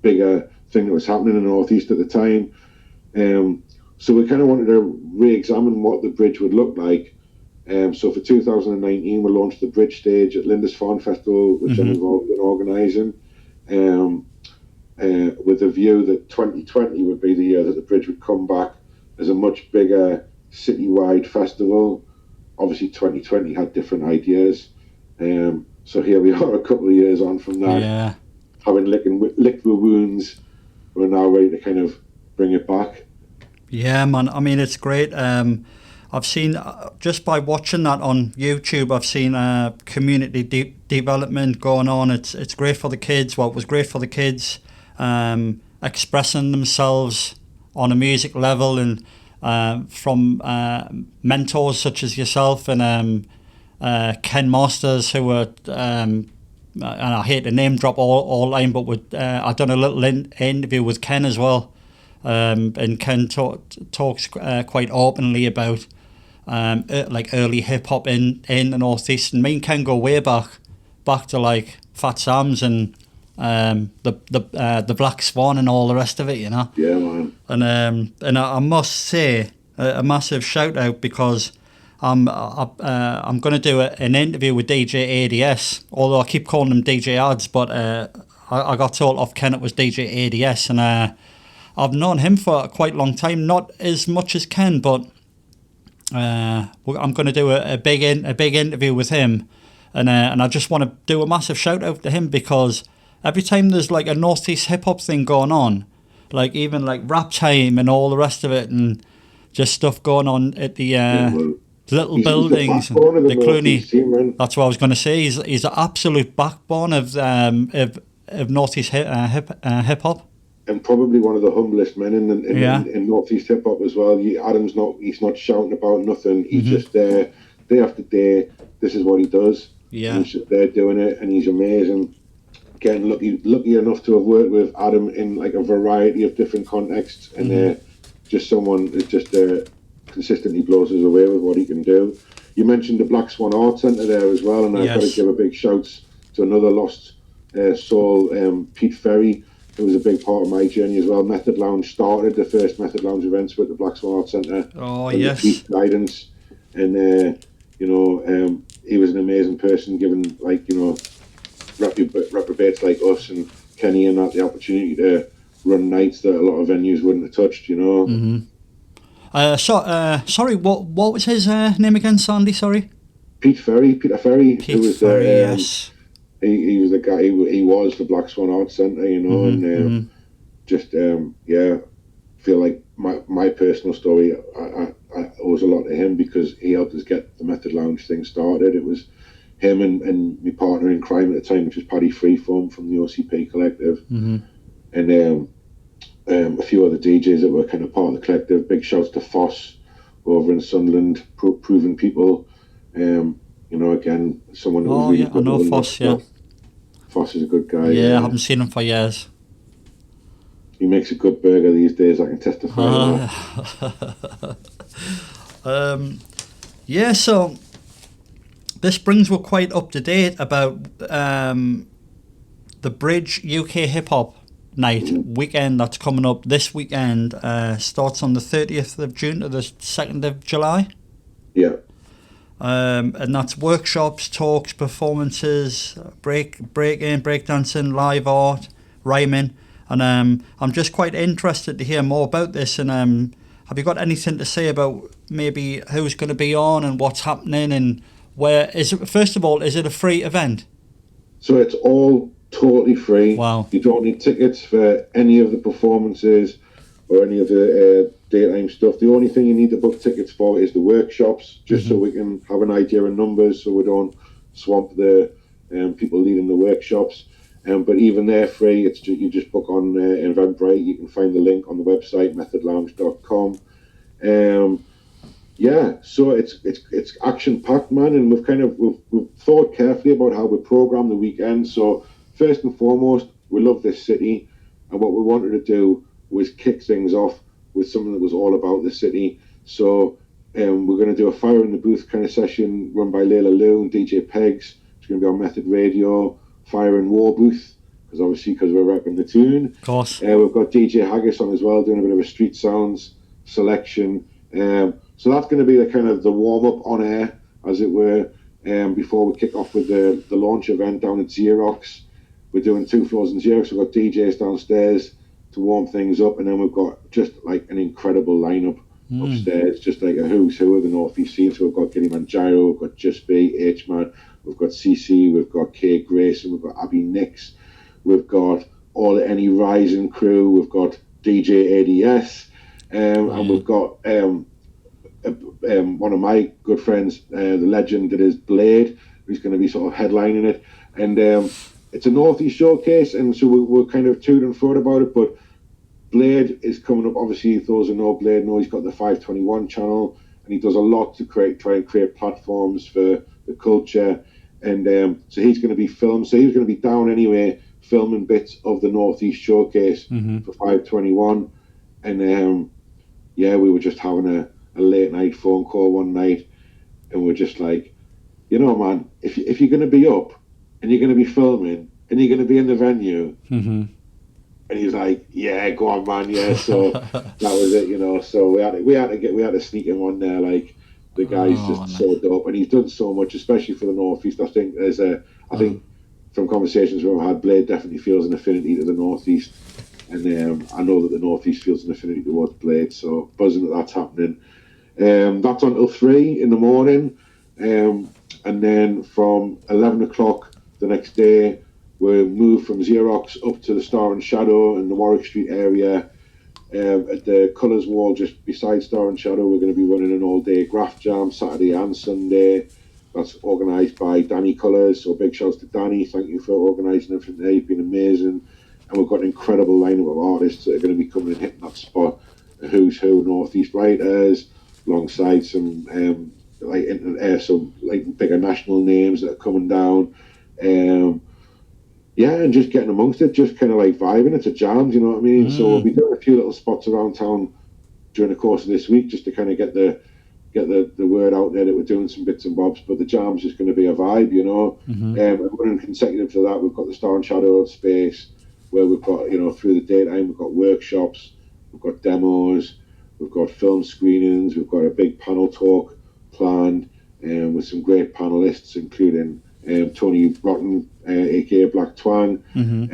bigger thing that was happening in the Northeast at the time. So we kind of wanted to re-examine what the bridge would look like. So for 2019, we launched the Bridge Stage at Lindisfarne Festival, which I'm involved in organising, with a view that 2020 would be the year that the bridge would come back as a much bigger citywide festival. Obviously 2020 had different ideas, so here we are a couple of years on from that, having licked the wounds. We're now ready to kind of bring it back. Yeah, man, I mean, it's great. I've seen, just by watching that on YouTube, I've seen community development going on. It's great for the kids. Well, it was great for the kids, expressing themselves on a music level, and from mentors such as yourself and Ken Masters, who were, and I hate to name drop all line, but I've done a little interview with Ken as well, and Ken talks quite openly about early hip hop in the Northeast, and me and Ken go way back to like Fat Sam's and the Black Swan and all the rest of it, you know. Yeah, man. And I must say a massive shout out because I'm going to do an interview with DJ ADS. Although I keep calling him DJ Ads, but I got told off Ken it was DJ ADS, and I've known him for quite a long time. Not as much as Ken, but I'm going to do a big interview with him, and I just want to do a massive shout out to him because every time there's like a Northeast hip hop thing going on, like even like rap time and all the rest of it, and just stuff going on at the little buildings, the Clooney. team, that's what I was going to say. He's the absolute backbone of Northeast hip hop. And probably one of the humblest men in Northeast hip hop as well. Adam's he's not shouting about nothing. He's just there day after day. This is what he does. Yeah, he's just there doing it, and he's amazing. Getting lucky enough to have worked with Adam in like a variety of different contexts, and just someone that just consistently blows us away with what he can do. You mentioned the Black Swan Art Centre there as well, and I've got to give a big shout to another lost soul, Pete Ferry. It was a big part of my journey as well. Method Lounge started the first Method Lounge events with the Black Swan Art Centre. Oh, yes. Pete's guidance. And, he was an amazing person, giving, reprobates like us and Kenny and that the opportunity to run nights that a lot of venues wouldn't have touched, you know. Sorry, what was his name again, Sandy? Sorry? Peter Ferry. Peter Ferry, yes. He was the guy. He was the Black Swan Art Centre, you know, and feel like my personal story. I owes a lot to him because he helped us get the Method Lounge thing started. It was him and my partner in crime at the time, which was Paddy Freeform from the OCP Collective, and a few other DJs that were kind of part of the collective. Big shouts to Foss over in Sunderland, Proven People. Again, someone that was really good. I know Foss, yeah. Foss is a good guy. Yeah, I haven't seen him for years. He makes a good burger these days, I can testify. So this brings us quite up to date about the Bridge UK Hip Hop Night weekend that's coming up this weekend. Starts on the 30th of June to the 2nd of July. Yeah. And that's workshops, talks, performances, breakdancing, live art, rhyming, and I'm just quite interested to hear more about this. And have you got anything to say about maybe who's going to be on and what's happening and where is it? First of all, is it a free event? So it's all totally free. Wow! You don't need tickets for any of the performances or any of the daytime stuff. The only thing you need to book tickets for is the workshops, just so we can have an idea of numbers, so we don't swamp the people leading the workshops. But even they're free. It's you just book on Eventbrite. You can find the link on the website methodlounge.com. So it's action packed, man, and we've thought carefully about how we program the weekend. So first and foremost, we love this city, and what we wanted to do was kick things off with something that was all about the city. So we're going to do a Fire in the Booth kind of session run by Layla Lou and DJ Pegs. It's going to be on Method Radio, Fire and War Booth, because we're rapping the tune. Of course. We've got DJ Haggis on as well, doing a bit of a street sounds selection. So that's going to be the kind of the warm-up on air, as it were, before we kick off with the launch event down at Xerox. We're doing 2 floors in Xerox. We've got DJs downstairs to warm things up, and then we've got just like an incredible lineup upstairs, just like a who's who of the Northeast scene. So we've got Kilimanjaro, we've got Just Be, H-Man, we've got CC, we've got Kay Grayson, we've got Abby Nix, we've got all the Any Rising crew, we've got DJ ADS, and we've got one of my good friends, the legend that is Blade, who's going to be sort of headlining it, and it's a Northeast showcase, and so we're kind of toed and froed about it, but Blade is coming up. Obviously, those who know Blade know he's got the 521 channel, and he does a lot to try and create platforms for the culture, and so he's going to be filmed. So he's going to be down anyway, filming bits of the Northeast showcase for 521, and we were just having a late night phone call one night, and we're just like, man, if you're going to be up and you're going to be filming and you're going to be in the venue. Mm-hmm. And he was like, yeah, go on, man, yeah. So that was it, you know. So we had to sneak him on there. Like, the guy's just nice. so dope, and he's done so much, especially for the Northeast. I think I think from conversations we've had, Blade definitely feels an affinity to the Northeast, and I know that the Northeast feels an affinity towards Blade. So buzzing that that's happening. That's until 3 in the morning, and then from 11 o'clock the next day, we'll move from Xerox up to the Star and Shadow in the Warwick Street area. At the Colours Wall just beside Star and Shadow, we're going to be running an all-day graph jam Saturday and Sunday. That's organised by Danny Colours, so big shouts to Danny. Thank you for organising everything there. You've been amazing. And we've got an incredible lineup of artists that are going to be coming and hitting that spot. A who's who Northeast writers, alongside some some bigger national names that are coming down. Yeah, and just getting amongst it, just kind of like vibing. It's a jam, you know what I mean? So we'll be doing a few little spots around town during the course of this week, just to kind of get the word out there that we're doing some bits and bobs. But the jam's just going to be a vibe, you know. And running consecutive to that, we've got the Star and Shadow space, where we've got, you know, through the daytime, we've got workshops, we've got demos, we've got film screenings, we've got a big panel talk planned, with some great panelists, including Tony Rotten, aka Black Twang, and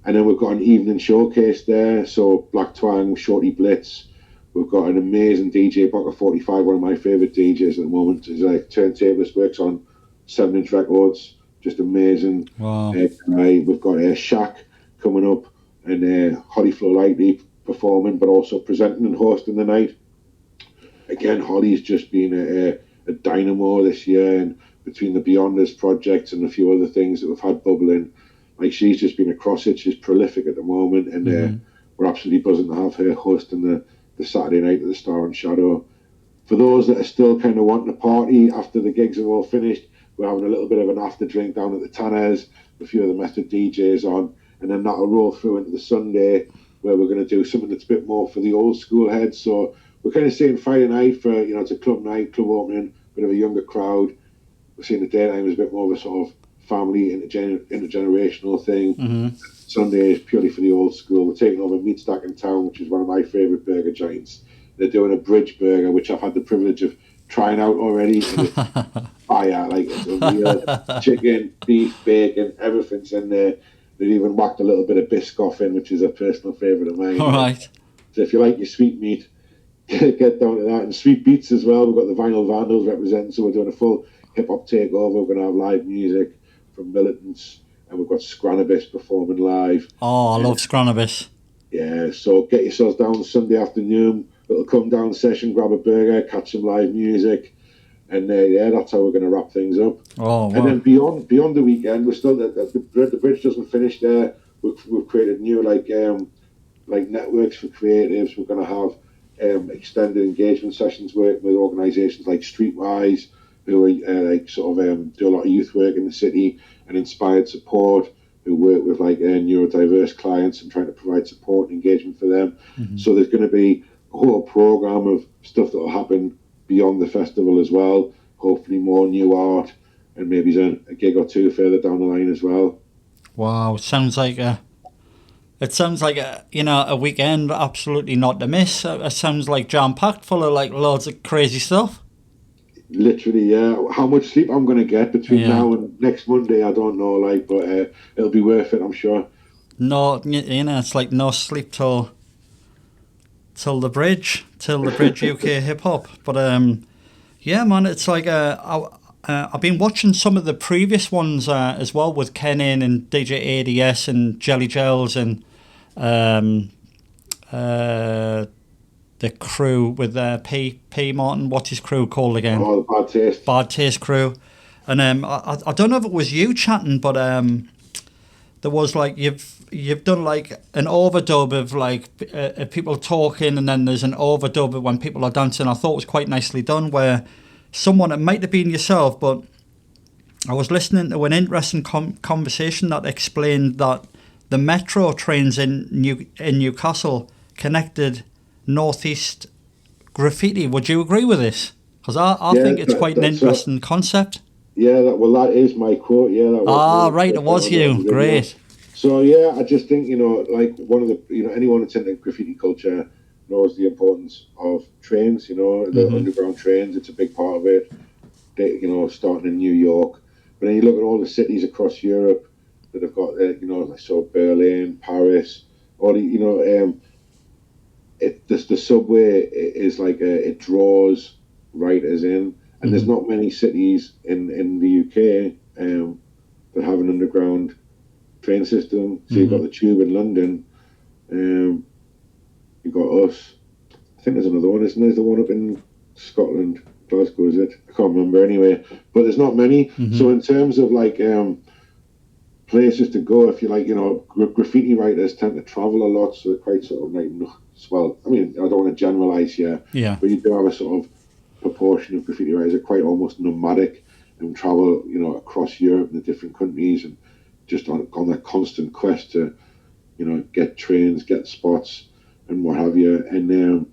then we've got an evening showcase there. So Black Twang, Shorty Blitz. We've got an amazing DJ, Bocker 45, one of my favourite DJs at the moment. He's like turntablist, works on 7-inch records, just amazing. Wow. We've got Shaq coming up, and Holly Flow Lightly performing, but also presenting and hosting the night. Again, Holly's just been a dynamo this year, and between the Beyonders project and a few other things that we've had bubbling, like, she's just been across it. She's prolific at the moment, and we're absolutely buzzing to have her hosting the Saturday night at the Star and Shadow. For those that are still kind of wanting to party after the gigs are all finished, we're having a little bit of an after drink down at the Tanners, a few of the Method DJs on, and then that'll roll through into the Sunday, where we're going to do something that's a bit more for the old school heads. So we're kind of saying Friday night for, you know, it's a club night, club opening, bit of a younger crowd. We're seeing the daytime as a bit more of a sort of family, intergenerational thing. Sunday is purely for the old school. We're taking over Meat Stack in Town, which is one of my favourite burger joints. They're doing a bridge burger, which I've had the privilege of trying out already. And it's fire, like, it's a real chicken, beef, bacon, everything's in there. They've even whacked a little bit of Biscoff in, which is a personal favourite of mine. All right. So if you like your sweet meat, get down to that. And sweet beats as well. We've got the Vinyl Vandals representing, so we're doing a full hip-hop takeover. We're going to have live music from Militants, and we've got Scranabis performing live. Oh, I love Scranabis. Yeah, so get yourselves down Sunday afternoon, little come down session, grab a burger, catch some live music, and yeah, that's how we're going to wrap things up. Oh, wow. And then beyond the weekend, we're still the bridge doesn't finish there. We've created new like networks for creatives. We're going to have extended engagement sessions working with organisations like Streetwise, who are do a lot of youth work in the city, and Inspired Support, who work with like neurodiverse clients and trying to provide support and engagement for them. So there's going to be a whole program of stuff that will happen beyond the festival as well. Hopefully more new art, and maybe a gig or two further down the line as well. Wow, it sounds like a a weekend absolutely not to miss. It sounds like jam-packed full of like loads of crazy stuff. Literally, yeah. How much sleep I'm going to get between now and next Monday, I don't know, like, but it'll be worth it, I'm sure. No, it's like no sleep till the bridge UK hip hop. But yeah, man, it's like I've been watching some of the previous ones as well, with Ken In and DJ ADS and Jelly Gels and the crew with P Martin. What's his crew called again? Oh, the Bad Taste crew. And I don't know if it was you chatting, but there was like you've done like an overdub of like people talking, and then there's an overdub of when people are dancing. I thought it was quite nicely done, where someone, it might have been yourself, but I was listening to an interesting conversation that explained that the metro trains in Newcastle connected Northeast graffiti. Would you agree with this? Because I think it's quite an interesting concept. Yeah, that is my quote. Yeah, that was Right, it was you. Great. So yeah, I just think, like one of the, anyone that's into graffiti culture knows the importance of trains. The underground trains. It's a big part of it. Starting in New York, but then you look at all the cities across Europe that have got, like Berlin, Paris, all the, the subway is like it draws writers in, and there's not many cities in the UK that have an underground train system. So you've got the Tube in London, you've got us. I think there's another one, isn't there? There's the one up in Scotland, Glasgow, is it? I can't remember anyway. But there's not many. So in terms of like places to go, if you like, graffiti writers tend to travel a lot, so they're quite sort of like, well, I mean, I don't want to generalise here, but you do have a sort of proportion of graffiti writers are quite almost nomadic and travel, across Europe and the different countries, and just on that constant quest to, get trains, get spots, and what have you. And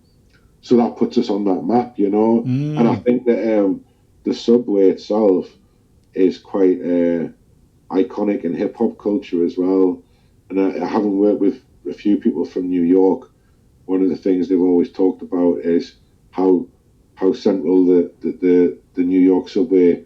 so that puts us on that map, And I think that the subway itself is quite iconic in hip hop culture as well. And I having worked with a few people from New York, one of the things they've always talked about is how central the New York subway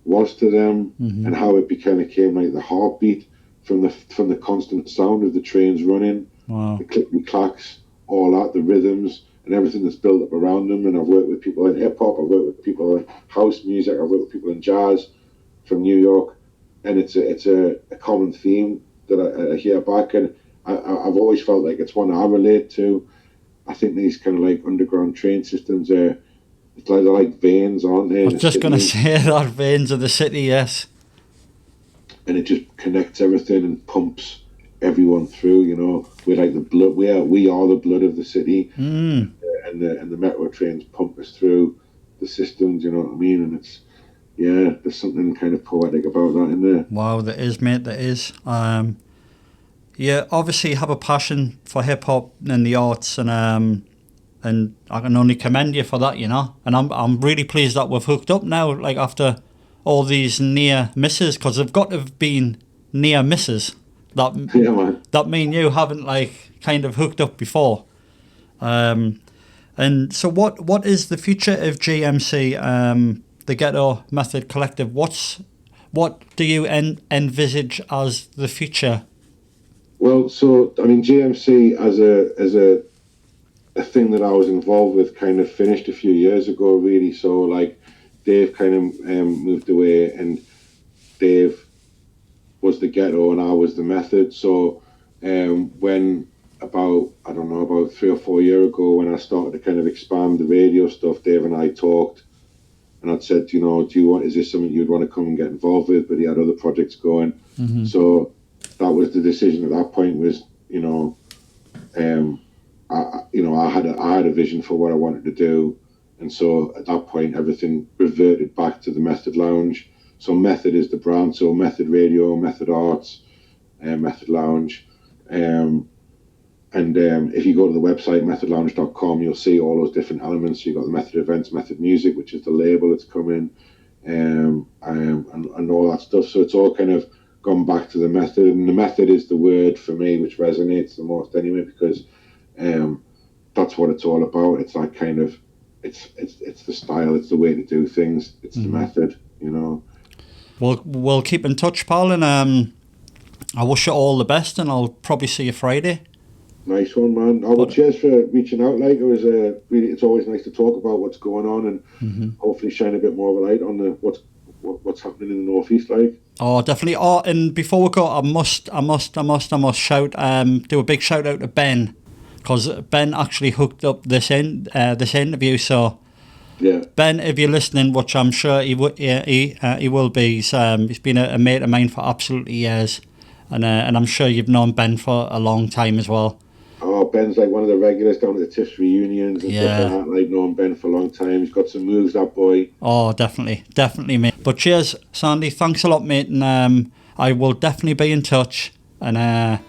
was to them, and how it became like the heartbeat from the constant sound of the trains running, the click and clacks, all that, the rhythms and everything that's built up around them. And I've worked with people in hip hop, I've worked with people in house music, I've worked with people in jazz from New York, and it's a common theme that I hear back, and I've always felt like it's one I relate to. I think these kind of like underground train systems they're like veins, aren't they? I was just going to say that, veins of the city, yes. And it just connects everything and pumps everyone through. We're like the blood. We are the blood of the city, and the metro trains pump us through the systems. You know what I mean? And it's there's something kind of poetic about that in there. Wow, there is, mate. There is. You obviously have a passion for hip hop and the arts, and I can only commend you for that, And I'm really pleased that we've hooked up now, like after all these near misses, because they've got to have been near misses that me and you haven't like kind of hooked up before. And so what is the future of GMC, the Ghetto Method Collective? What do you envisage as the future? Well, so I mean, GMC as a thing that I was involved with kind of finished a few years ago, really. So like Dave kind of moved away, and Dave was the Ghetto and I was the Method. So when about 3 or 4 years ago, when I started to kind of expand the radio stuff, Dave and I talked, and I'd said, is this something you'd want to come and get involved with? But he had other projects going. So that was the decision at that point was, I had a vision for what I wanted to do, and so at that point everything reverted back to the Method Lounge. So Method is the brand, so Method Radio, Method Arts, Method Lounge, and if you go to the website methodlounge.com, you'll see all those different elements. So you've got the Method Events, Method Music, which is the label that's coming, and all that stuff. So it's all kind of gone back to the Method, and the Method is the word for me which resonates the most anyway, because that's what it's all about. It's that kind of it's the style, it's the way to do things, it's the method, We'll keep in touch, pal, and I wish you all the best, and I'll probably see you Friday. Nice one, man. Oh, well, cheers for reaching out. Like, it was it's always nice to talk about what's going on, and hopefully shine a bit more of a light on what's happening in the northeast, like. Oh, definitely. Oh, and before we go, I must shout do a big shout out to Ben, because Ben actually hooked up this interview. So yeah, Ben, if you're listening, which I'm sure he will be, he's been a mate of mine for absolutely years, and I'm sure you've known Ben for a long time as well. Oh, Ben's like one of the regulars down at the Tiffs reunions and stuff like that. Like, known Ben for a long time. He's got some moves, that boy. Oh, definitely, mate. But cheers, Sandy. Thanks a lot, mate. And I will definitely be in touch. And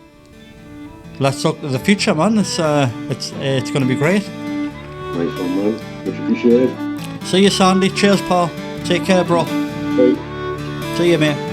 let's talk to the future, man. It's going to be great. Nice one, man. Much appreciated. See you, Sandy. Cheers, pal. Take care, bro. Bye. See you, mate.